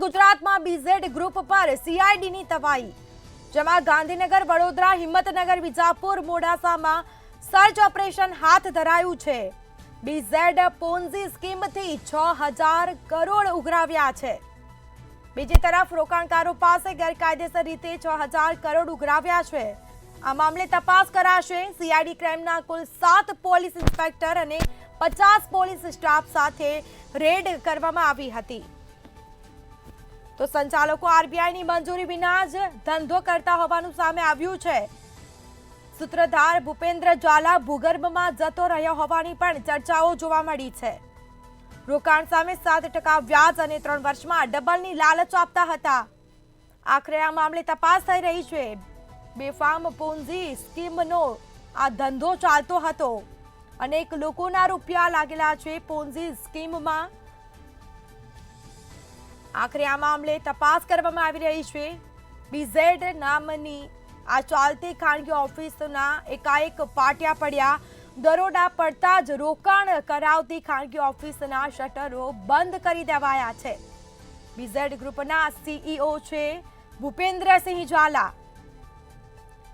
ગુજરાતમાં BZ group પર સીઆઈડીની તવાઈ, જેમાં ગાંધીનગર, વડોદરા, હિંમતનગર, વિજાપુર, મોડાસામાં સર્ચ ઓપરેશન હાથ ધરાયું છે. બીઝેડ પોન્ઝી સ્કીમથી 6000 કરોડ ઉઘરાવ્યા છે. બીજી તરફ રોકાણકારો પાસે ગેરકાયદેસર રીતે 6000 કરોડ ઉઘરાવ્યા છે. આ મામલે તપાસ કરાશે. સીઆઈડી ક્રાઇમના કુલ 7 પોલીસ ઇન્સ્પેક્ટર અને 50 પોલીસ સ્ટાફ સાથે રેડ કરવામાં આવી હતી. તો સંચાલકો આરબીઆઈની મંજૂરી વિના જ ધંધો કરતા હોવાનું સામે આવ્યું છે. સૂત્રધાર ભૂપેન્દ્ર ઝાલા ભૂગર્ભમાં જતો રહ્યો હોવાની પણ ચર્ચાઓ જોવા મળી છે. રોકાણ સામે 7% વ્યાજ અને 3 વર્ષમાં ડબલની લાલચ આપતા હતા. આખરે આ મામલે તપાસ થઈ રહી છે. બેફામ પોન્ઝી સ્કીમનો આ ધંધો ચાલતો હતો. અનેક લોકોના રૂપિયા લાગેલા છે પોન્ઝી સ્કીમમાં. આખરે આ મામલે તપાસ કરવામાં આવી રહી છે. બીઝેડ નામની આ ચાલતી ખાનગી ઓફિસના એકાએક પાટિયા પડ્યા. દરોડા પડતા જ રોકાણ કરાવતી ખાનગી ઓફિસના શટરો બંધ કરી દેવાયા છે. બીઝેડ ગ્રુપના સીઈઓ છે ભૂપેન્દ્રસિંહ ઝાલા.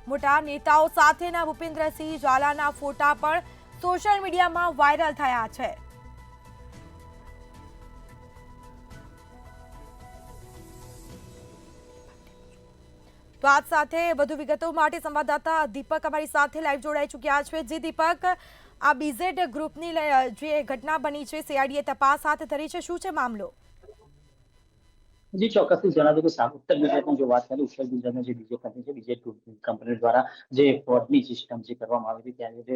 મોટા નેતાઓ સાથેના ભૂપેન્દ્રસિંહ ઝાલાના ફોટા પણ સોશિયલ મીડિયામાં વાયરલ થયા છે. તો આજ સાથે વધુ વિગતો માટે સંવાદદાતા દીપક અમારી સાથે લાઈવ જોડાઈ ચૂક્યા છે. જે દીપક, આ બીઝેડ ગ્રુપની જે ઘટના બની છે, સીઆઈડીએ તપાસ હાથ ધરી છે, શું છે મામલો? જી ચોક્કસથી જણાવ્યું કે ઉત્તર ગુજરાતની જો વાત કરીએ, ઉત્તર ગુજરાતમાં જે બીજે કંપની છે, બીજે કંપની દ્વારા જે ફ્રોડની સિસ્ટમ જે કરવામાં આવી હતી, ત્યારે જે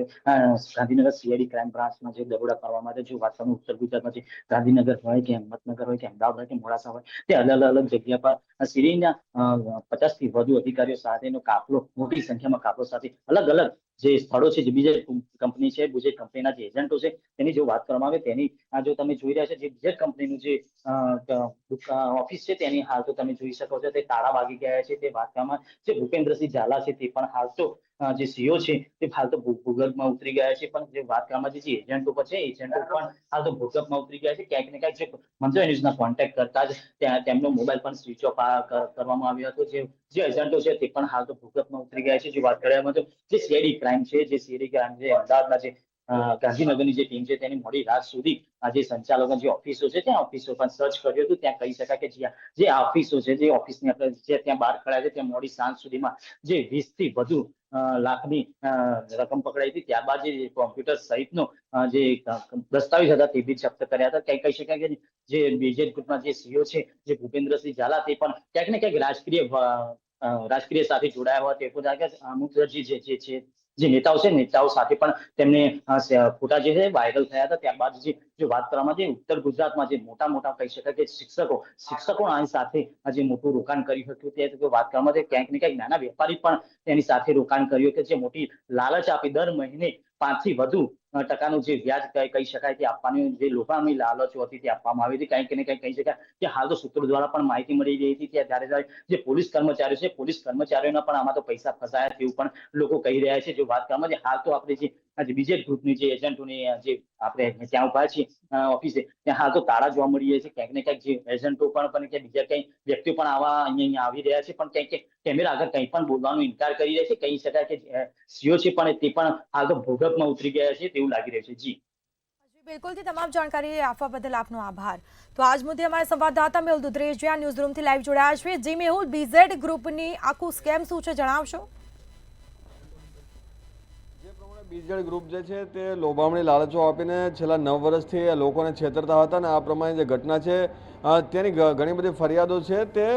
ગાંધીનગર સીઆઈડી ક્રાઇમ બ્રાન્ચમાં જે દરોડા પાડવામાં આવે, જો વાત કરું ઉત્તર ગુજરાતમાં જે ગાંધીનગર હોય કે હિંમતનગર હોય કે અમદાવાદ હોય કે મોડાસા હોય, તે અલગ અલગ જગ્યા પર સીઆઈડીના 50 થી વધુ અધિકારીઓ સાથેનો કાફલો, મોટી સંખ્યામાં કાફલો સાથે અલગ અલગ જે સ્થળો છે, જે બીજે કંપની છે, બીજે કંપનીના જે એજન્ટો છે, તેની જો વાત કરવામાં આવે, તેની જો તમે જોઈ રહ્યા છો, જે બીજે કંપનીનું જે ઓફિસ છે, તેની હાલ તો તમે જોઈ શકો છો તે તાળા વાગી ગયા છે. તે વાત કરવામાં જે ભૂપેન્દ્રસિંહ ઝાલા છે, તે પણ હાલ તો જે સીઓ છે, તે હાલ તો ભૂગર્ભમાં ઉતરી ગયા છે. પણ જે વાત કરવામાં જે એજન્ટો પર છે, એજન્ટો પણ હાલ તો ભૂગર્ભમાં ઉતરી ગયા છે. ક્યાંક ને ક્યાંક જે મંત્ર ન્યૂઝના કોન્ટેક્ટ કરતા જ તેમનો મોબાઈલ પણ સ્વિચ ઓફ કરવામાં આવ્યો હતો. જે એજન્ટો છે, તે પણ હાલ તો ભૂગર્ભમાં ઉતરી ગયા છે. જે વાત કરવામાં તો જે સીઆઈડી ક્રાઇમ છે, જે સીઆઈડી ક્રાઇમ છે, અમદાવાદના જે ગાંધીનગરની જે ટીમ છે, તેની મોડી રાત સુધી આ જે સંચાલકો જે ઓફિસો છે, ત્યાં ઓફિસો પણ સર્ચ કર્યું હતું. ત્યાં કહી શકાય કે જે આ ઓફિસો છે, જે ઓફિસની આપણે જે ત્યાં બહાર ખડા છે, ત્યાં મોડી સાંજ સુધીમાં જે 20 થી વધુ લાખની રકમ પકડાઈ હતી. ત્યારબાદ જે કોમ્પ્યુટર સહિતનો જે દસ્તાવેજ હતા, તે બી જપ્ત કર્યા હતા. કહી શકાય કે જે બીજેડ ગ્રુપના જે સીઓ છે, જે ભૂપેન્દ્રસિંહ ઝાલા, તે પણ ક્યાંક ને ક્યાંક રાજકીય સાથે જોડાયા હોય તે પણ અમુક જે નેતાઓ છે, નેતાઓ સાથે પણ તેમને ફોટા જે છે વાયરલ થયા હતા. ત્યારબાદ જે વાત કરવામાં જે ઉત્તર ગુજરાતમાં જે મોટા કહી શકાય કે શિક્ષકો આની સાથે જે મોટું રોકાણ કર્યું હતું, તે વાત કરવામાં ક્યાંક ને ક્યાંક નાના વેપારી પણ તેની સાથે રોકાણ કર્યું કે જે મોટી લાલચ આપી દર મહિને 5 થી વધુ ટકાનું જે વ્યાજ કહી શકાય કે આપવાની જે લોભાની લાલચો હતી, તે આપવામાં આવી હતી. કંઈક ને કંઈક કહી શકાય કે હાલ તો સૂત્રો દ્વારા પણ માહિતી મળી રહી હતી. ત્યારે જે પોલીસ કર્મચારીઓ છે, પોલીસ કર્મચારીઓના પણ આમાં તો પૈસા ફસાયા તેવું પણ લોકો કહી રહ્યા છે. જો વાત કરવામાં હાલ તો આપણે જે બીજેડ ગ્રુપની જે એજન્ટોની જે આપણે ત્યાં ઉભા છીએ ઓફિસે, ત્યાં હાલ તો તાળા જોવા મળી રહ્યા છે. ક્યાંક ને ક્યાંક જે એજન્ટો પણ કે બીજા કઈ વ્યક્તિઓ પણ અહીંયા આવી રહ્યા છે, પણ ક્યાંક કેમેરા આગળ કંઈ પણ બોલવાનો ઇનકાર કરી રહ્યા છે. કહી શકાય કે સીઓ છે, પણ તે પણ હાલ તો ભૂગર્ભમાં ઉતરી ગયા છે તેવું લાગી રહ્યું છે. જી બિલકુલથી તમામ જાણકારી આપવા બદલ આપનો આભાર. તો આજ મુદ્દે અમારા સંવાદદાતા મેહુલ દુધરેજિયા ન્યૂઝ રૂમથી લાઈવ જોડાયા છે. જી મેહુલ, બીઝેડ ગ્રુપની આખું સ્કેમ શું છે, જણાવશો? બીઝેડ ગ્રુપ જે છે, તે લોભામણી લાલચો આપીને છેલ્લા 9 વર્ષથી લોકોને છેતરતા હતા. અને આ પ્રમાણે જે ઘટના છે, તેની ઘણી બધી ફરિયાદો છે તે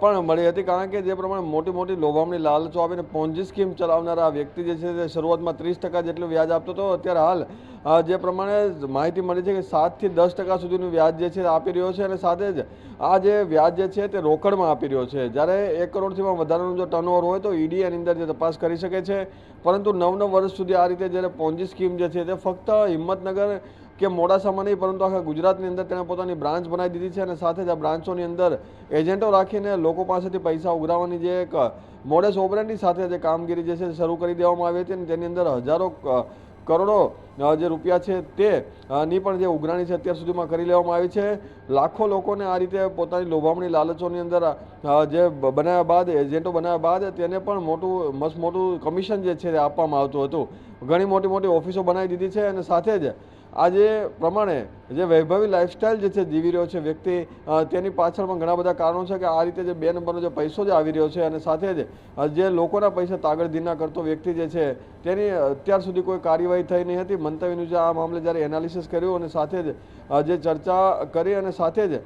પણ મળી હતી. કારણ કે જે પ્રમાણે મોટી લોભામણી લાલચો આપીને પોન્જી સ્કીમ ચલાવનારા આ વ્યક્તિ જે છે, તે શરૂઆતમાં 30% જેટલું વ્યાજ આપતો હતો. અત્યારે હાલ જે પ્રમાણે માહિતી મળી છે કે 7 થી 10% સુધીનું વ્યાજ જે છે આપી રહ્યો છે. અને સાથે જ આ જે વ્યાજ જે છે તે રોકડમાં આપી રહ્યો છે. જ્યારે 1 કરોડથી વધારાનું જો ટર્નઓવર હોય તો ઈડી એની અંદર જે તપાસ કરી શકે છે. પરંતુ 9 વર્ષ સુધી આ રીતે જ્યારે પોન્જી સ્કીમ જે છે, તે ફક્ત હિંમતનગર કે મોડાસામાં નહીં, પરંતુ આખા ગુજરાતની અંદર તેણે પોતાની બ્રાન્ચ બનાવી દીધી છે. અને સાથે જ આ બ્રાન્ચોની અંદર એજન્ટો રાખીને લોકો પાસેથી પૈસા ઉઘરાવવાની જે એક મોડસ ઓપરેન્ડી સાથે જે કામગીરી જે છે શરૂ કરી દેવામાં આવી હતી. અને તેની અંદર હજારો કરોડો જે રૂપિયા છે તે ની પણ જે ઉઘરાણી છે અત્યાર સુધીમાં કરી લેવામાં આવી છે. લાખો લોકોને આ રીતે પોતાની લોભામણી લાલચોની અંદર જે બનાવ્યા બાદ એજન્ટો બનાવ્યા બાદ તેને પણ મોટું કમિશન જે છે તે આપવામાં આવતું હતું. ઘણી મોટી ઓફિસો બનાવી દીધી છે અને સાથે જ આ જે પ્રમાણે જે વૈભવી લાઇફસ્ટાઇલ જે છે જીવી રહ્યો છે વ્યક્તિ, તેની પાછળ પણ ઘણા બધા કારણો છે કે આ રીતે જે 2 નંબરનો જે પૈસો જે આવી રહ્યો છે અને સાથે જ જે લોકોના પૈસા તાગડધીના કરતો વ્યક્તિ જે છે તેની અત્યાર સુધી કોઈ કાર્યવાહી થઈ નહીં હતી. મંતવ્ય ન્યૂઝે આ મામલે જ્યારે એનાલિસિસ કર્યું અને સાથે જ જે ચર્ચા કરી અને સાથે જ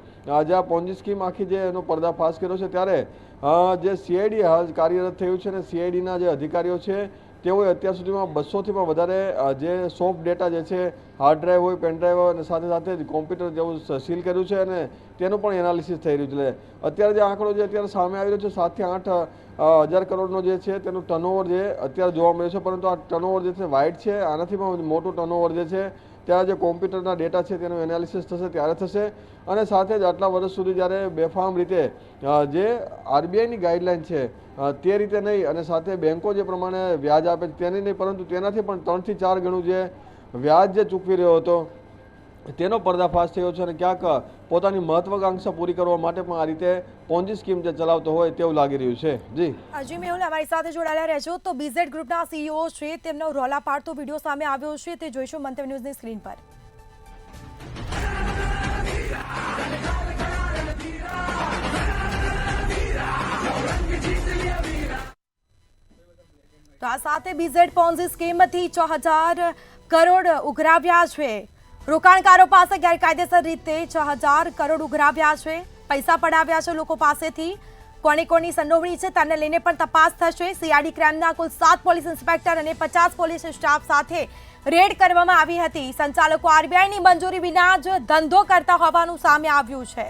જે આ પોન્જી સ્કીમ આખી જે એનો પર્દાફાશ કર્યો છે ત્યારે જે સીઆઈડી હાલ કાર્યરત થયું છે અને સીઆઈડીના જે અધિકારીઓ છે તેઓએ અત્યાર સુધીમાં 200થી પણ વધારે જે સોફ્ટ ડેટા જે છે, હાર્ડ ડ્રાઈવ હોય, પેન ડ્રાઈવ હોય અને સાથે જ કોમ્પ્યુટર જેવું સીલ કર્યું છે અને તેનું પણ એનાલિસિસ થઈ રહ્યું છે. અત્યારે જે આંકડો જે અત્યારે સામે આવી રહ્યો છે 7 થી 8 હજાર કરોડનો જે છે તેનું ટર્નઓવર જે અત્યારે જોવા મળ્યું છે, પરંતુ આ ટર્નઓવર જે છે વાઇડ છે. આનાથી પણ મોટું ટર્નઓવર જે છે ત્યાં જે કોમ્પ્યુટરના ડેટા છે તેનું એનાલિસિસ થશે ત્યારે થશે. અને સાથે જ આટલા વર્ષ સુધી જ્યારે બેફામ રીતે જે આરબીઆઈની ગાઈડલાઈન છે તે રીતે નહીં અને સાથે બેન્કો જે પ્રમાણે વ્યાજ આપે છે તેની નહીં, પરંતુ તેનાથી પણ 3 થી 4 ગણું જે વ્યાજ જે ચૂકવી રહ્યો હતો તેનો પર્દાફાશ થયો છે અને ક્યાંક પોતાની મહત્વાકાંક્ષા પૂરી કરવા માટે પણ આ રીતે પોન્જી સ્કીમ જે ચલાવતો હોય તેવું લાગી રહ્યું છે. જી મેહુલ, અમારી સાથે જોડાયેલા રહેજો. તો બીઝેડ ગ્રુપના સીઈઓ છે, તેમનો રોલા પાડતો વિડીયો સામે આવ્યો છે, તે જોઈશું મંતવ્ય ન્યૂઝની સ્ક્રીન પર. તો આ સાથે બીઝેડ પોન્જી સ્કીમથી 6000 કરોડ ઉઘરાવ્યા છે. રોકાણકારો પાસે ગેરકાયદેસર રીતે 6000 કરોડ ઉઘરાવ્યા છે, પૈસા પડાવ્યા છે લોકો પાસેથી. કોની સંડોવણી છે તેને લઈને પણ તપાસ થશે. સીઆઈડી ક્રાઇમના કુલ 7 પોલીસ ઇન્સ્પેક્ટર અને 50 પોલીસ સ્ટાફ સાથે રેડ કરવામાં આવી હતી. સંચાલકો આરબીઆઈની મંજૂરી વિના જ ધંધો કરતા હોવાનું સામે આવ્યું છે.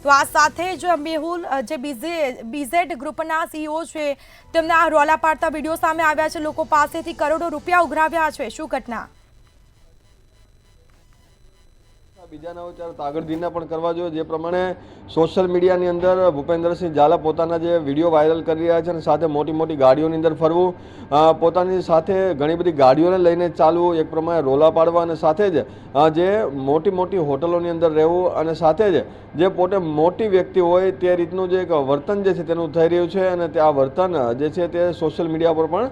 તો આ સાથે જ મેહુલ, જે બીઝેડ ગ્રુપના સીઈઓ છે તેમના રોલા પાડતા વિડીયો સામે આવ્યા છે. લોકો પાસેથી કરોડો રૂપિયા ઉઘરાવ્યા છે. શું ઘટના? બીજાના હોય ત્યારે તાગડધીના પણ કરવા જોઈએ. જે પ્રમાણે સોશિયલ મીડિયાની અંદર ભૂપેન્દ્રસિંહ ઝાલા પોતાના જે વિડીયો વાયરલ કરી રહ્યા છે અને સાથે મોટી ગાડીઓની અંદર ફરવું, પોતાની સાથે ઘણી બધી ગાડીઓને લઈને ચાલવું, એક પ્રમાણે રોલા પાડવા અને સાથે જ જે મોટી હોટલોની અંદર રહેવું અને સાથે જ જે પોતે મોટી વ્યક્તિ હોય તે રીતનું જે એક વર્તન જે છે તેનું થઈ રહ્યું છે અને તે આ વર્તન જે છે તે સોશિયલ મીડિયા પર પણ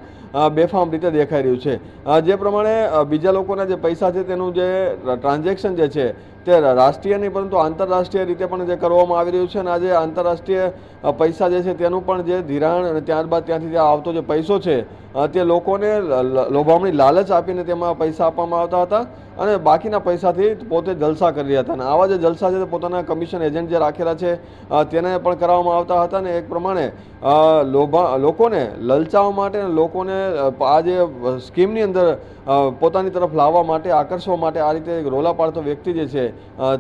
બેફામ રીતે દેખાઈ રહ્યું છે. જે પ્રમાણે બીજા લોકોના જે પૈસા છે તેનું જે ટ્રાન્ઝેક્શન જે છે તે રાષ્ટ્રીય નહીં પરંતુ આંતરરાષ્ટ્રીય રીતે પણ જે કરવામાં આવી રહ્યું છે અને આજે આંતરરાષ્ટ્રીય પૈસા જે છે તેનું પણ જે ધિરાણ અને ત્યારબાદ ત્યાંથી આવતો જે પૈસો છે તે લોકોને લોભામણી લાલચ આપીને તેમાં પૈસા આપવામાં આવતા હતા અને બાકીના પૈસાથી પોતે જલસા કરી રહ્યા હતા. અને આવા જે જલસા છે તે પોતાના કમિશન એજન્ટ જે રાખેલા છે તેને પણ કરાવવામાં આવતા હતા. અને એક પ્રમાણે લોકોને લલચાવવા માટે લોકોને આ જે સ્કીમની અંદર પોતાની તરફ લાવવા માટે, આકર્ષવા માટે આ રીતે રોલા પાડતો વ્યક્તિ જે છે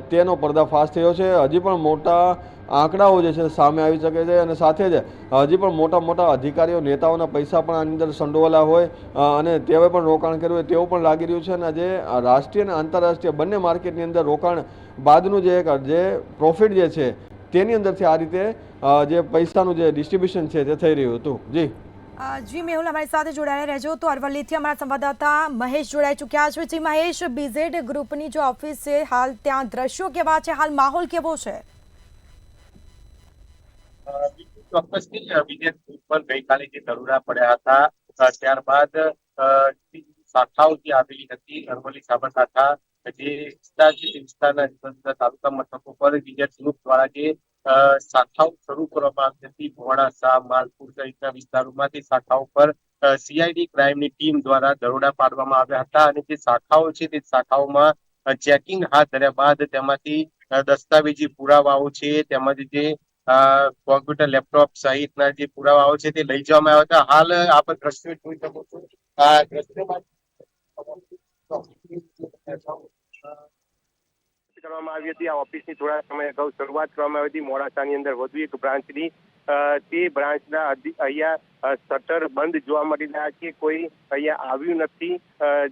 તેનો પર્દાફાશ થયો છે. હજી પણ મોટા આંકડાઓ જે છે સામે આવી શકે છે અને સાથે જ હજી પણ મોટા અધિકારીઓ, નેતાઓના પૈસા પણ આની અંદર સંડોવાયેલા હોય અને તેઓએ પણ રોકાણ કર્યું હોય તેવું પણ લાગી રહ્યું છે. અને આજે રાષ્ટ્રીય અને આંતરરાષ્ટ્રીય બંને માર્કેટની અંદર રોકાણ બાદનું જે પ્રોફિટ જે છે તેની અંદરથી આ રીતે જે પૈસાનું જે ડિસ્ટ્રીબ્યુશન છે તે થઈ રહ્યું હતું. જી મેહુલ, અમારી સાથે જોડાયેલા રહેજો. તો અરવલ્લીથી અમારા સંવાદદાતા મહેશ જોડાઈ ચૂક્યા છે. જી મહેશ, બીઝેડ ગ્રુપની જે ઓફિસ છે હાલ ત્યાં દ્રશ્યો કેવા છે, હાલ માહોલ કેવો છે? ચોક્કસથી બીજેડ ગ્રુપ પર ગઈકાલે જે દરોડા પડ્યા હતા ત્યારબાદ શાખાઓ જે આવેલી હતી અરવલ્લી, સાબરકાંઠા, જે વિસ્તારના તાલુકા મથકો પર બીજેડ ગ્રુપ દ્વારા જે શાખાઓ શરૂ કરવામાં આવી હતી, મોડાસા, માલપુર સહિતના વિસ્તારોમાં તે શાખાઓ પર સીઆઈડી ક્રાઇમની ટીમ દ્વારા દરોડા પાડવામાં આવ્યા હતા અને જે શાખાઓ છે તે શાખાઓમાં ચેકિંગ હાથ ધર્યા બાદ તેમાંથી દસ્તાવેજી પુરાવાઓ છે તેમજ જે કોમ્પ્યુટર, લેપટોપ સહિતના જે પુરાવાઓ છે તે લઈ જવામાં આવ્યા હતા. હાલ આપ દ્રશ્યો જોઈ શકો છો. આ દ્રશ્યોમાં કરવામાં આવી હતી. આ ઓફિસની થોડા સમય અગાઉ શરૂઆત કરવામાં આવી હતી. મોડાસાની અંદર વધુ એક બ્રાન્ચની તે બ્રાન્ચના અહીંયા શટર બંધ જોવા મળી રહ્યા છે. કોઈ અહીંયા આવ્યું નથી,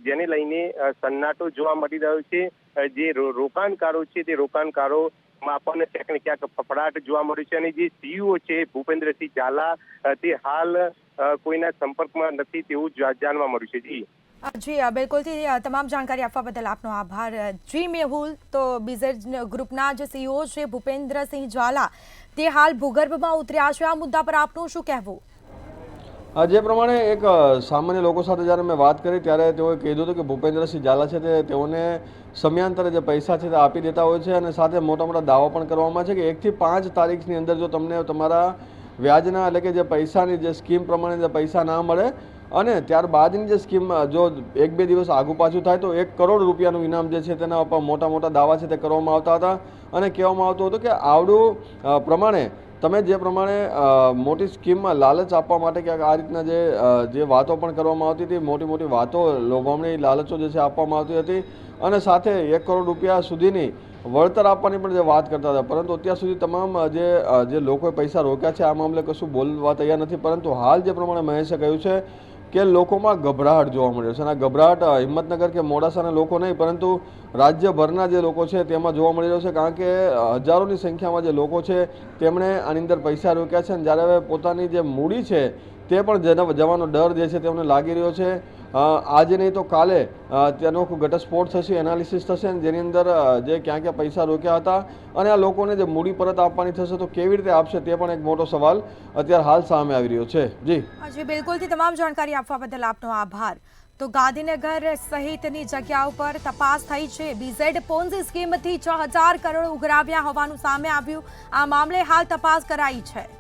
જેને લઈને સન્નાટો જોવા મળી રહ્યો છે. જે રોકાણકારો છે તે રોકાણકારો માં પણ ક્યાંક ને ક્યાંક ફફડાટ જોવા મળ્યું છે અને જે સીઈઓ છે ભૂપેન્દ્રસિંહ ઝાલા તે હાલ કોઈના સંપર્કમાં નથી તેવું જાણવા મળ્યું છે. જી જી બિલકુલથી તમામ જાણકારી આપવા બદલ આપનો આભાર જી મેહુલ. તો બીઝેડ ગ્રુપના જે સીઈઓ છે ભૂપેન્દ્રસિંહ ઝાલા તે હાલ ભૂગર્ભમાં ઉતર્યા છે. આ મુદ્દા પર આપનું શું કહેવું? જે પ્રમાણે એક સામાન્ય લોકો સાથે જ્યારે મેં વાત કરી ત્યારે તેઓએ કીધું હતું કે ભૂપેન્દ્રસિંહ ઝાલા છે તેઓને સમયાંતરે જે પૈસા છે તે આપી દેતા હોય છે અને સાથે મોટા મોટા દાવો પણ કરવામાં છે કે 1 થી 5 તારીખની અંદર જો તમને તમારા વ્યાજના એટલે કે જે પૈસાની જે સ્કીમ પ્રમાણે જે પૈસા ના મળે અને ત્યારબાદની જે સ્કીમ જો 1-2 દિવસ આગુ પાછું થાય તો 1 કરોડ રૂપિયાનું ઇનામ જે છે તેના ઉપર મોટા મોટા દાવા છે તે કરવામાં આવતા હતા અને કહેવામાં આવતું હતું કે આવડું પ્રમાણે તમે જે પ્રમાણે મોટી સ્કીમમાં લાલચ આપવા માટે કે આ રીતના જે વાતો પણ કરવામાં આવતી હતી, મોટી મોટી વાતો લોભામણી લાલચો જે છે આપવામાં આવતી હતી અને સાથે 1 કરોડ રૂપિયા સુધીની વળતર આપવાની પણ જે વાત કરતા હતા. પરંતુ અત્યાર સુધી તમામ જે લોકોએ પૈસા રોક્યા છે આ મામલે કશું બોલવા તૈયાર નથી. પરંતુ હાલ જે પ્રમાણે મહેશે કહ્યું છે કે લોકોમાં ગભરાટ જોવા મળ્યો છે અને આ ગભરાટ હિંમતનગર કે મોડાસાના લોકો નહીં પરંતુ રાજ્યભરના જે લોકો છે તેમાં જોવા મળી રહ્યો છે. કારણ કે હજારોની સંખ્યામાં જે લોકો છે તેમણે આની અંદર પૈસા રોક્યા છે અને જ્યારે હવે પોતાની જે મૂડી છે તે પણ જવાનો ડર જે છે તેમને લાગી રહ્યો છે. આજે નહીં તો કાલે તેનો ઘટસ્ફોટ થશે, એનાલિસિસ થશે અને જેની અંદર જે ક્યાં ક્યાં પૈસા રોક્યા હતા અને આ લોકોને જે મૂડી પરત આપવાની થશે તો કેવી રીતે આપશે તે પણ એક મોટો સવાલ અત્યારે હાલ સામે આવી રહ્યો છે. જી બિલકુલથી તમામ જાણકારી આપવા બદલ આપનો આભાર. તો ગાંધીનગર સહિતની જગ્યા ઉપર તપાસ થઈ છે. બીઝેડ પોન્ઝી સ્કીમથી 6000 કરોડ ઉઘરાવ્યા હોવાનું સામે આવ્યું. આ મામલે હાલ તપાસ કરાઈ છે.